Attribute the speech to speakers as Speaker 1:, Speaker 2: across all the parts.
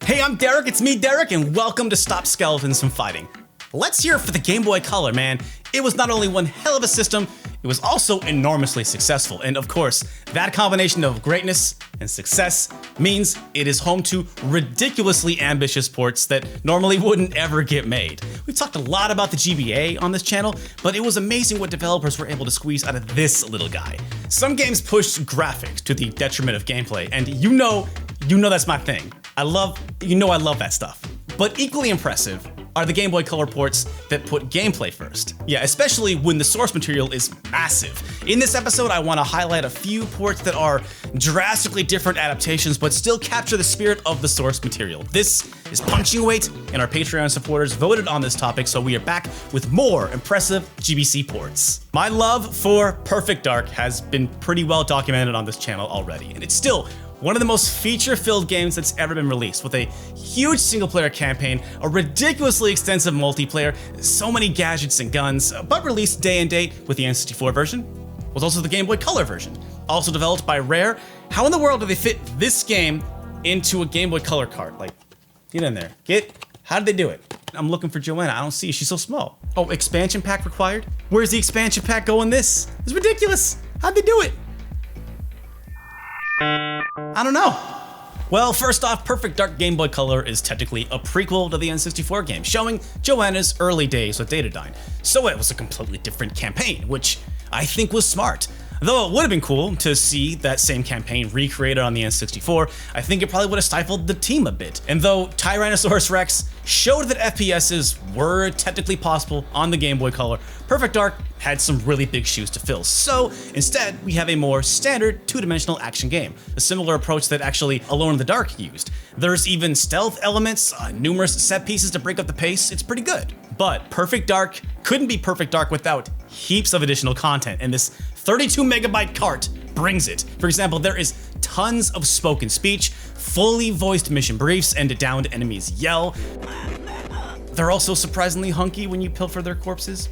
Speaker 1: Hey, I'm Derek, it's me, Derek, and welcome to Stop Skeletons from Fighting. Let's hear it for the Game Boy Color, man. It was not only one hell of a system, it was also enormously successful. And of course, that combination of greatness and success means it is home to ridiculously ambitious ports that normally wouldn't ever get made. We've talked a lot about the GBA on this channel, but it was amazing what developers were able to squeeze out of this little guy. Some games pushed graphics to the detriment of gameplay, and you know that's my thing. I love that stuff. But equally impressive are the Game Boy Color ports that put gameplay first. Yeah, especially when the source material is massive. In this episode, I want to highlight a few ports that are drastically different adaptations, but still capture the spirit of the source material. This is Punching Weight, and our Patreon supporters voted on this topic, so we are back with more impressive GBC ports. My love for Perfect Dark has been pretty well documented on this channel already, and it's still one of the most feature-filled games that's ever been released, with a huge single-player campaign, a ridiculously extensive multiplayer, so many gadgets and guns, but released day and date with the N64 version, was also the Game Boy Color version, also developed by Rare. How in the world do they fit this game into a Game Boy Color cart? Like, get in there. How did they do it? I'm looking for Joanna, I don't see, she's so small. Oh, expansion pack required? Where's the expansion pack going this? It's ridiculous. How'd they do it? I don't know. Well, first off, Perfect Dark Game Boy Color is technically a prequel to the N64 game, showing Joanna's early days with Daikatana. So it was a completely different campaign, which I think was smart. Though it would have been cool to see that same campaign recreated on the N64, I think it probably would have stifled the team a bit. And though Tyrannosaurus Rex showed that FPSs were technically possible on the Game Boy Color, Perfect Dark had some really big shoes to fill. So instead, we have a more standard two-dimensional action game, a similar approach that actually Alone in the Dark used. There's even stealth elements, numerous set pieces to break up the pace. It's pretty good. But Perfect Dark couldn't be Perfect Dark without heaps of additional content, and this 32 megabyte cart brings it. For example, there is tons of spoken speech, fully voiced mission briefs, and downed enemies yell. They're also surprisingly hunky when you pilfer their corpses.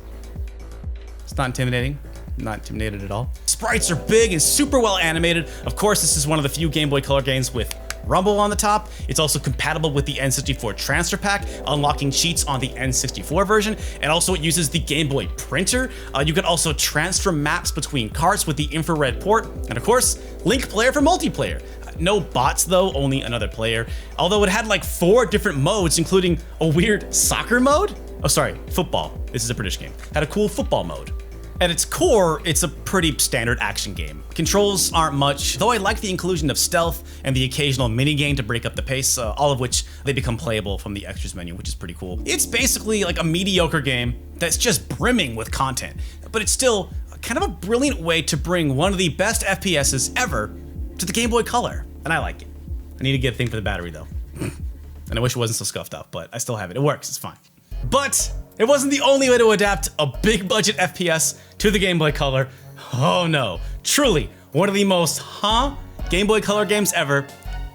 Speaker 1: It's not intimidating. I'm not intimidated at all. Sprites are big and super well animated. Of course, this is one of the few Game Boy Color games with Rumble on the top. It's also compatible with the N64 transfer pack, unlocking cheats on the N64 version, and also it uses the Game Boy printer. You can also transfer maps between carts with the infrared port, and of course, link player for multiplayer. No bots though, only another player. Although it had like 4 different modes, including a weird soccer mode. Oh, sorry, football. This is a British game. Had a cool football mode. At its core, it's a pretty standard action game. Controls aren't much, though I like the inclusion of stealth and the occasional minigame to break up the pace, all of which they become playable from the extras menu, which is pretty cool. It's basically like a mediocre game that's just brimming with content, but it's still kind of a brilliant way to bring one of the best FPSs ever to the Game Boy Color, and I like it. I need to get a thing for the battery though. And I wish it wasn't so scuffed up, but I still have it. It works, it's fine. But it wasn't the only way to adapt a big budget FPS to the Game Boy Color. Oh no, truly, one of the most Game Boy Color games ever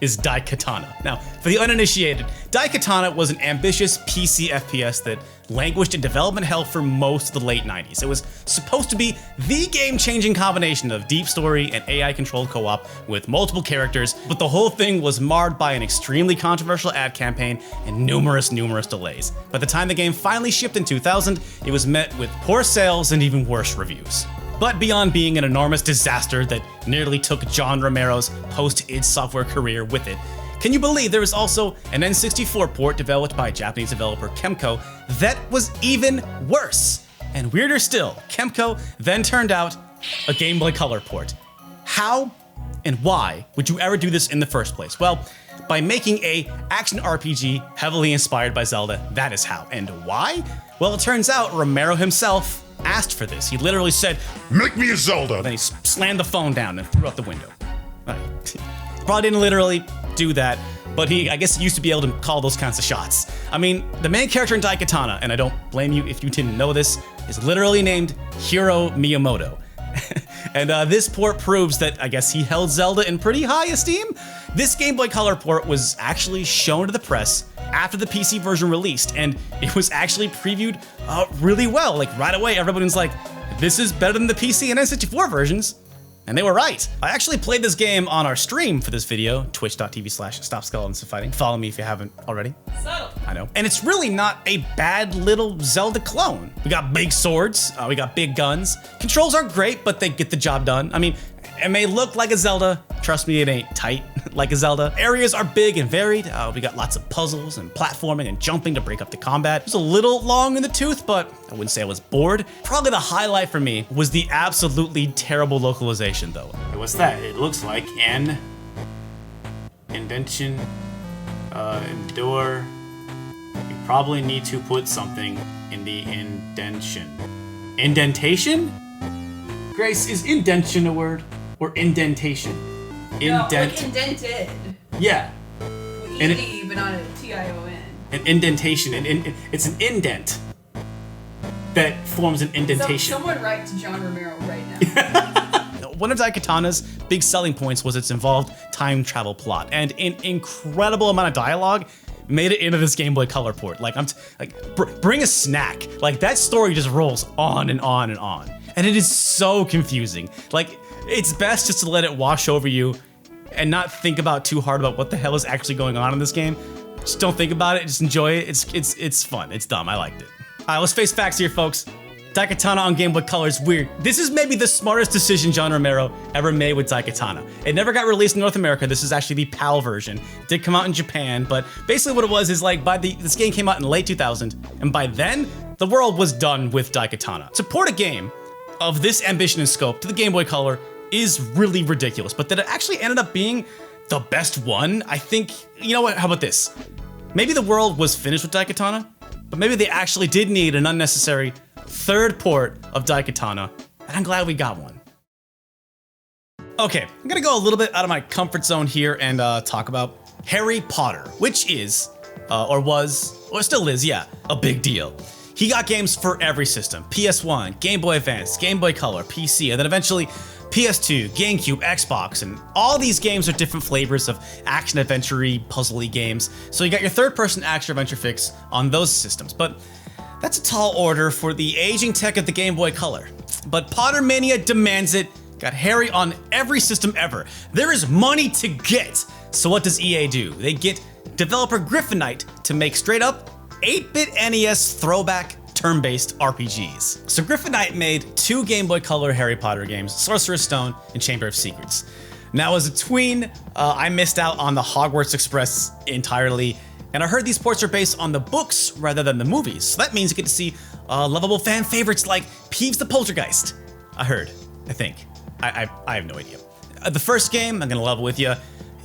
Speaker 1: is Daikatana. Now, for the uninitiated, Daikatana was an ambitious PC FPS that languished in development hell for most of the late 90s. It was supposed to be the game-changing combination of deep story and AI-controlled co-op with multiple characters, but the whole thing was marred by an extremely controversial ad campaign and numerous delays. By the time the game finally shipped in 2000, it was met with poor sales and even worse reviews. But beyond being an enormous disaster that nearly took John Romero's post-id Software career with it, can you believe there was also an N64 port developed by Japanese developer Kemco that was even worse? And weirder still, Kemco then turned out a Game Boy Color port. How and why would you ever do this in the first place? Well, by making a action RPG heavily inspired by Zelda, that is how. And why? Well, it turns out Romero himself asked for this. He literally said, "Make me a Zelda!" Then he slammed the phone down and threw out the window. Probably didn't literally do that, but I guess he used to be able to call those kinds of shots. I mean, the main character in Daikatana, and I don't blame you if you didn't know this, is literally named Hiro Miyamoto. And this port proves that I guess he held Zelda in pretty high esteem. This Game Boy Color port was actually shown to the press after the PC version released, and it was actually previewed really well. Like right away, everybody was like, this is better than the PC and N64 versions. And they were right. I actually played this game on our stream for this video, twitch.tv/StopSkeletonsFighting. Follow me if you haven't already.
Speaker 2: Subtle.
Speaker 1: I know. And it's really not a bad little Zelda clone. We got big swords, we got big guns. Controls are great, but they get the job done. I mean, it may look like a Zelda. Trust me, it ain't tight like a Zelda. Areas are big and varied. We got lots of puzzles and platforming and jumping to break up the combat. It was a little long in the tooth, but I wouldn't say I was bored. Probably the highlight for me was the absolutely terrible localization, though. What's that? It looks like an indentation, endure. You probably need to put something in the indentation. Indentation? Grace, is indentation a word? Or indentation?
Speaker 2: No, like indented.
Speaker 1: Yeah.
Speaker 2: With ED, but not a TION.
Speaker 1: An indentation. It's an indent that forms an indentation.
Speaker 2: Someone write to John Romero right now.
Speaker 1: One of Daikatana's big selling points was its involved time travel plot, and an incredible amount of dialogue made it into this Game Boy Color port. Like, bring a snack. Like, that story just rolls on and on and on. And it is so confusing. Like, it's best just to let it wash over you and not think about too hard about what the hell is actually going on in this game. Just don't think about it, just enjoy it. It's fun, it's dumb, I liked it. All right, let's face facts here, folks. Daikatana on Game Boy Color is weird. This is maybe the smartest decision John Romero ever made with Daikatana. It never got released in North America. This is actually the PAL version. It did come out in Japan, but basically what it was is like this game came out in late 2000, and by then, the world was done with Daikatana. To port a game of this ambition and scope to the Game Boy Color is really ridiculous, but that it actually ended up being the best one, I think, you know what, how about this? Maybe the world was finished with Daikatana, but maybe they actually did need an unnecessary third port of Daikatana, and I'm glad we got one. Okay, I'm gonna go a little bit out of my comfort zone here and talk about Harry Potter, which is, or was, or still is, yeah, a big deal. He got games for every system, PS1, Game Boy Advance, Game Boy Color, PC, and then eventually PS2, GameCube, Xbox, and all these games are different flavors of action-adventure-y, puzzle-y games, so you got your third-person action-adventure fix on those systems, but that's a tall order for the aging tech of the Game Boy Color. But Pottermania demands it, got Harry on every system ever. There is money to get, so what does EA do? They get developer Griffinite to make straight-up 8-bit NES throwback turn-based RPGs. So Griffinite made 2 Game Boy Color Harry Potter games, Sorcerer's Stone and Chamber of Secrets. Now as a tween, I missed out on the Hogwarts Express entirely, and I heard these ports are based on the books rather than the movies. So that means you get to see lovable fan favorites like Peeves the Poltergeist. I think. I have no idea. The first game, I'm gonna level with you,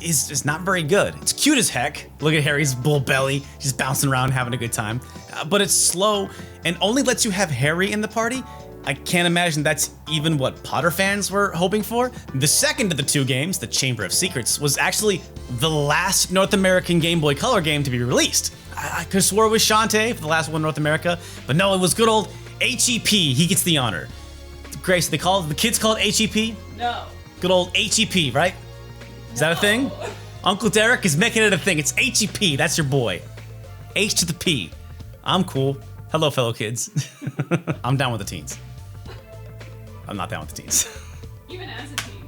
Speaker 1: is not very good. It's cute as heck. Look at Harry's bull belly, just bouncing around having a good time. But it's slow and only lets you have Harry in the party. I can't imagine that's even what Potter fans were hoping for. The second of the 2 games, the Chamber of Secrets, was actually the last North American Game Boy Color game to be released. I could have swore it was Shantae for the last one in North America, but no, it was good old HEP. He gets the honor. Grace, the kids call it HEP?
Speaker 2: No.
Speaker 1: Good old HEP, right? Is that a thing? Uncle Derek is making it a thing. It's HEP. That's your boy. H to the P. I'm cool. Hello, fellow kids. I'm down with the teens. I'm not down with the teens.
Speaker 2: Even as a teen.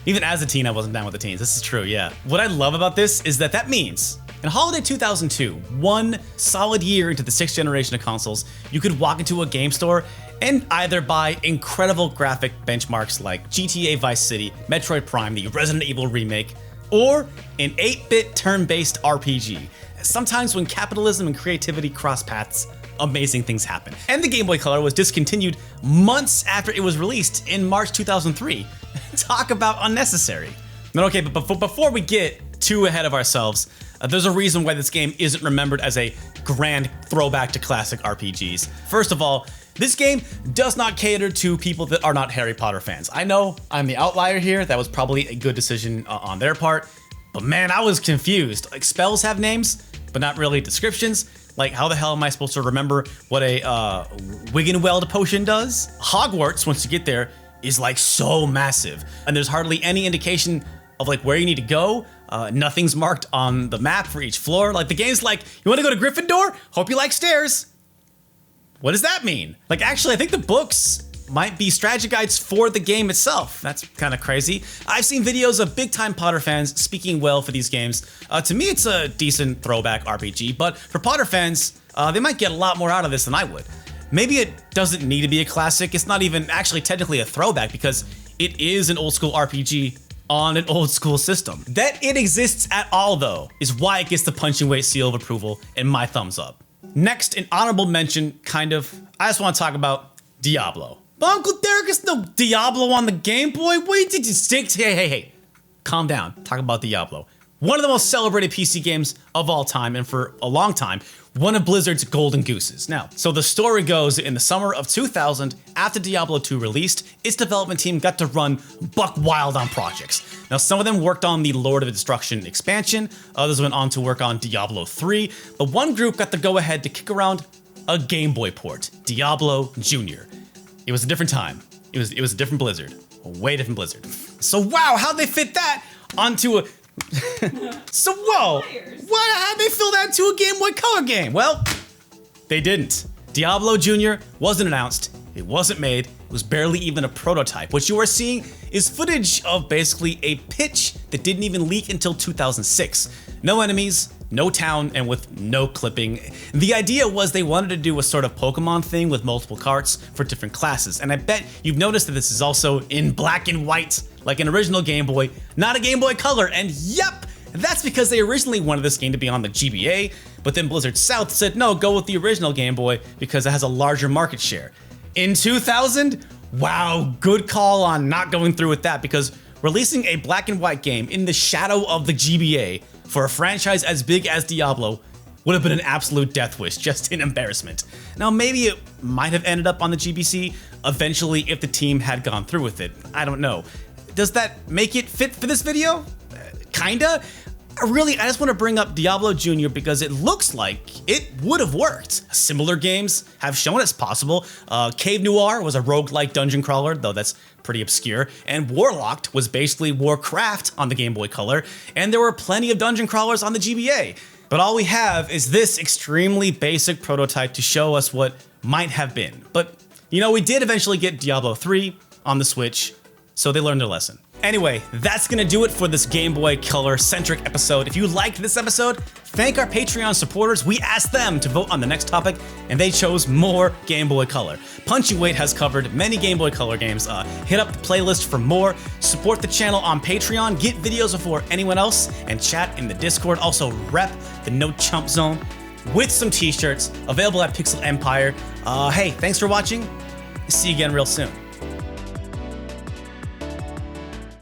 Speaker 1: Even as a teen, I wasn't down with the teens. This is true, yeah. What I love about this is that means in holiday 2002, one solid year into the 6th generation of consoles, you could walk into a game store and either buy incredible graphic benchmarks like GTA Vice City, Metroid Prime, the Resident Evil remake, or an 8-bit turn-based RPG. Sometimes when capitalism and creativity cross paths, amazing things happen. And the Game Boy Color was discontinued months after it was released in March 2003. Talk about unnecessary. Okay, but before we get too ahead of ourselves, there's a reason why this game isn't remembered as a grand throwback to classic RPGs. First of all, this game does not cater to people that are not Harry Potter fans. I know I'm the outlier here. That was probably a good decision on their part, but man, I was confused. Like, spells have names, but not really descriptions. Like, how the hell am I supposed to remember what a Wiggenweld potion does? Hogwarts, once you get there, is like so massive, and there's hardly any indication of like where you need to go. Nothing's marked on the map for each floor. Like, the game's like, you want to go to Gryffindor? Hope you like stairs. What does that mean? Like, actually, I think the books might be strategy guides for the game itself. That's kind of crazy. I've seen videos of big-time Potter fans speaking well for these games. To me, it's a decent throwback RPG, but for Potter fans, they might get a lot more out of this than I would. Maybe it doesn't need to be a classic. It's not even actually technically a throwback because it is an old school RPG on an old school system. That it exists at all, though, is why it gets the punching weight seal of approval and my thumbs up. Next, an honorable mention, kind of, I just want to talk about Diablo. But Uncle Derek, is no Diablo on the Game Boy? Wait, did you stick? Hey. Calm down. Talk about Diablo. One of the most celebrated PC games of all time, and for a long time, one of Blizzard's golden gooses. Now, so the story goes, in the summer of 2000, after Diablo 2 released, its development team got to run buck wild on projects. Now, some of them worked on the Lord of Destruction expansion, others went on to work on Diablo 3, but one group got the go-ahead to kick around a Game Boy port, Diablo Jr. It was a different time. It was a different Blizzard, a way different Blizzard. So wow, how'd they fit that onto a... So whoa, how'd they fill that into a Game Boy Color game? Well, they didn't. Diablo Jr. wasn't announced, it wasn't made, it was barely even a prototype. What you are seeing is footage of basically a pitch that didn't even leak until 2006. No enemies, no town, and with no clipping. The idea was they wanted to do a sort of Pokemon thing with multiple carts for different classes, and I bet you've noticed that this is also in black and white, like an original Game Boy, not a Game Boy Color, and yep, that's because they originally wanted this game to be on the GBA, but then Blizzard South said no, go with the original Game Boy because it has a larger market share. In 2000, wow, good call on not going through with that, because releasing a black and white game in the shadow of the GBA for a franchise as big as Diablo would have been an absolute death wish, just an embarrassment. Now, maybe it might have ended up on the GBC eventually if the team had gone through with it. I don't know. Does that make it fit for this video? Kinda. Really, I just want to bring up Diablo Jr. because it looks like it would have worked. Similar games have shown it's possible. Cave Noir was a roguelike dungeon crawler, though that's pretty obscure, and Warlocked was basically Warcraft on the Game Boy Color, and there were plenty of dungeon crawlers on the GBA. But all we have is this extremely basic prototype to show us what might have been. But, you know, we did eventually get Diablo 3 on the Switch, so they learned their lesson. Anyway, that's gonna do it for this Game Boy Color-centric episode. If you liked this episode, thank our Patreon supporters. We asked them to vote on the next topic, and they chose more Game Boy Color. Punching Weight has covered many Game Boy Color games. Hit up the playlist for more, support the channel on Patreon, get videos before anyone else, and chat in the Discord. Also, rep the No Chump Zone with some t-shirts available at Pixel Empire. Hey, thanks for watching. See you again real soon.